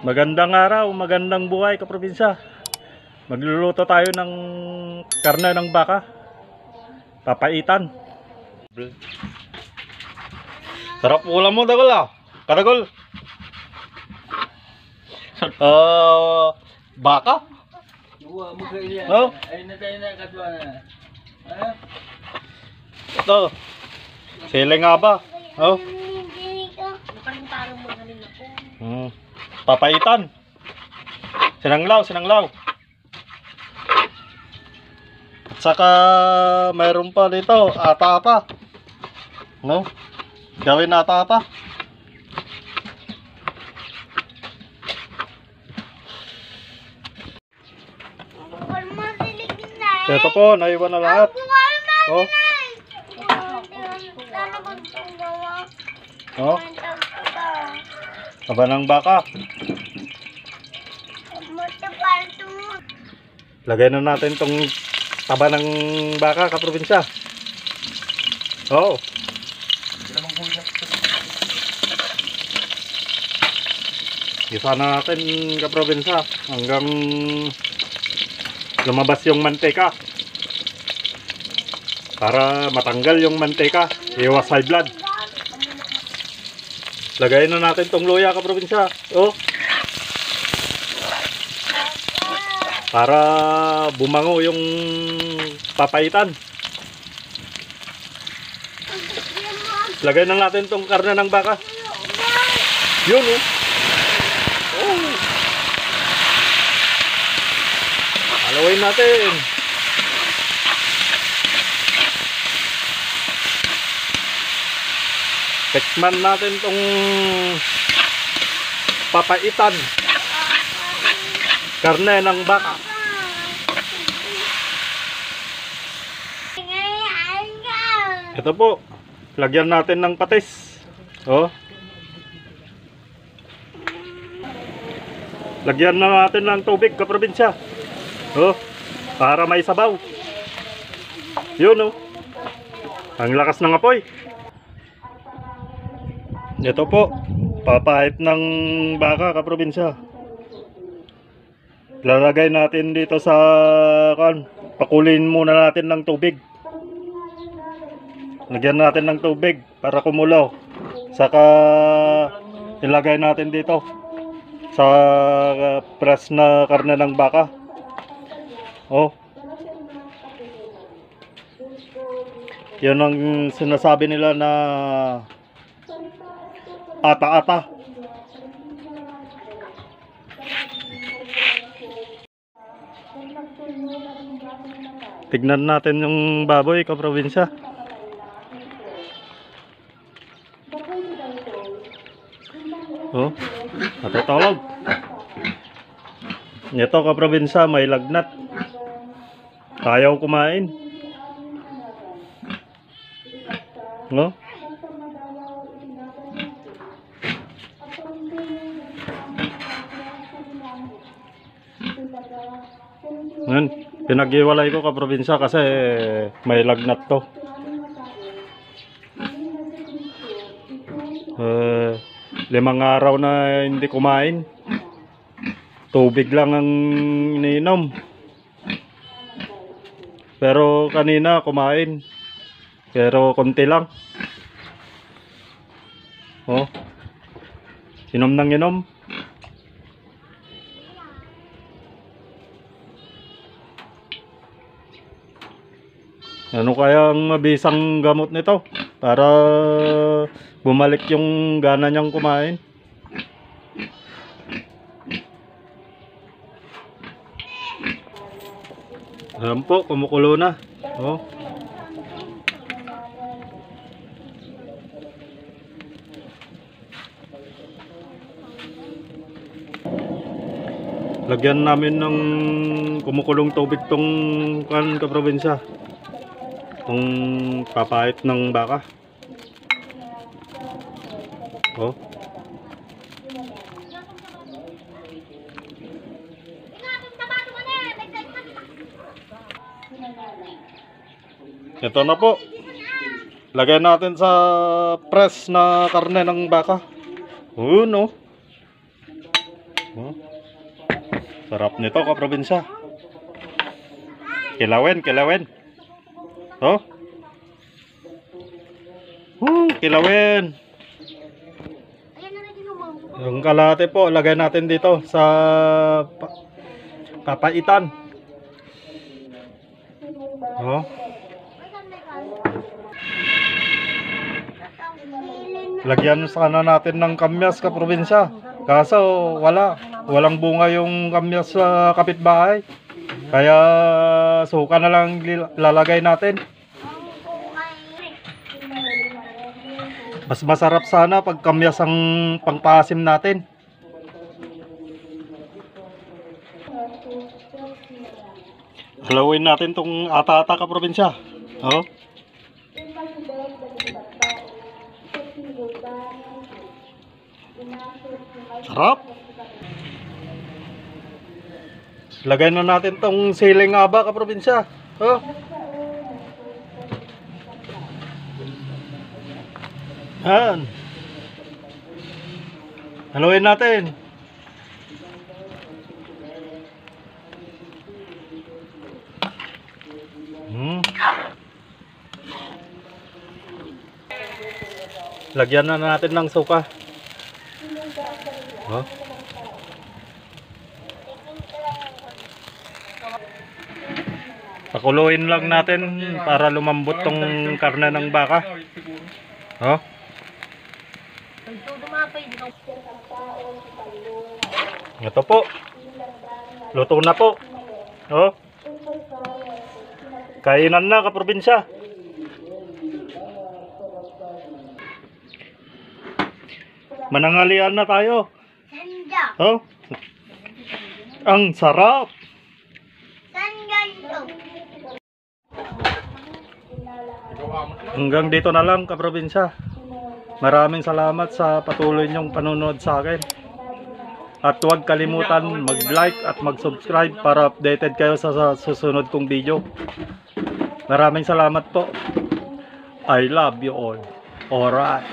Magandang araw, magandang buhay kaprobinsya. Magluluto tayo ng karne ng baka. Papaitan. Sarap ulam mo, Dagol ah. Karagol. Baka? Oh. Ito. Sili nga ba? Oh. Papaitan. Sinanglaw. At saka mayroon pa dito, ata-ata. No? Gawin na ata-ata. Ito po, naiwan na lahat. Oh. Oh. Taba ng baka. Lagay na natin tong taba ng baka kaprobinsya. Oh. Gisa na natin kaprobinsya hanggang lumabas yung manteka. Para matanggal yung manteka, iwas high blood. Lagay na natin tong luya kaprobinsya. Oh. Para bumango yung papaitan. Lagay na natin tong karne ng baka. Yun oh. Oh. Halawin natin. Tikman natin tong papaitan. Karne ng baka. Ito po. Lagyan natin ng patis. Oh. Lagyan na natin ng tubig kaprobinsya. Oh. Para may sabaw. Yun oh. Ang lakas ng apoy. Ito po. Papait ng baka kaprobinsya. Lalagay natin dito sa pakulin muna natin ng tubig. Lagyan natin ng tubig para kumulo. Saka ilagay natin dito sa press na karne ng baka. Oh. Yun ang sinasabi nila na ata-ata. Tignan natin yung baboy kaprobinsya. Oh, natutulog. Ito kaprobinsya, may lagnat. Ayaw kumain. No? Ngayon, pinag-iwalay ko kaprobinsya kasi may lagnat to. 5 araw na hindi kumain. Tubig lang ang iniinom. Pero kanina kumain. Pero konti lang. Oh. Inom nang inom. Ano kaya ang mabisang gamot nito para bumalik yung gana niyang kumain? Alam po, kumukulo na. Oh. Lagyan namin ng kumukulong tubig tong kaprobinsya. Itong papait ng baka. Oh. Ito na po. Lagay natin sa press na karne ng baka. No. Oh. Sarap nito, kaprobinsya. Kilawin, kilawin. Oh. Kilawin. Yung kalahati po, lagay natin dito sa papaitan. Oh. Lagyan sana natin ng kamyas, kaprobinsya. Kaso walang bunga yung kamyas sa kapitbahay. Kaya suka na lang lalagay natin. Mas masarap sana pag kamyas ang pangpasim natin. Halawin natin tong ata-ata, kaprobinsya. Oh. Sarap. Lagay na natin tong siling aba, kaprobinsya. Oh. Yan. Haluin natin. Lagyan na natin ng suka. Oh. Pakuluin lang natin para lumambot tong karne ng baka. Oh. Ito po. Luto na po. Oh. Kainan na, kaprobinsya. Mananghalian na tayo. Oh. Ang sarap. Hanggang dito na lang, kaprobinsya. Maraming salamat sa patuloy niyong panonood sa akin. At huwag kalimutan mag-like at mag-subscribe para updated kayo sa susunod kong video. Maraming salamat po. I love you all. Alright.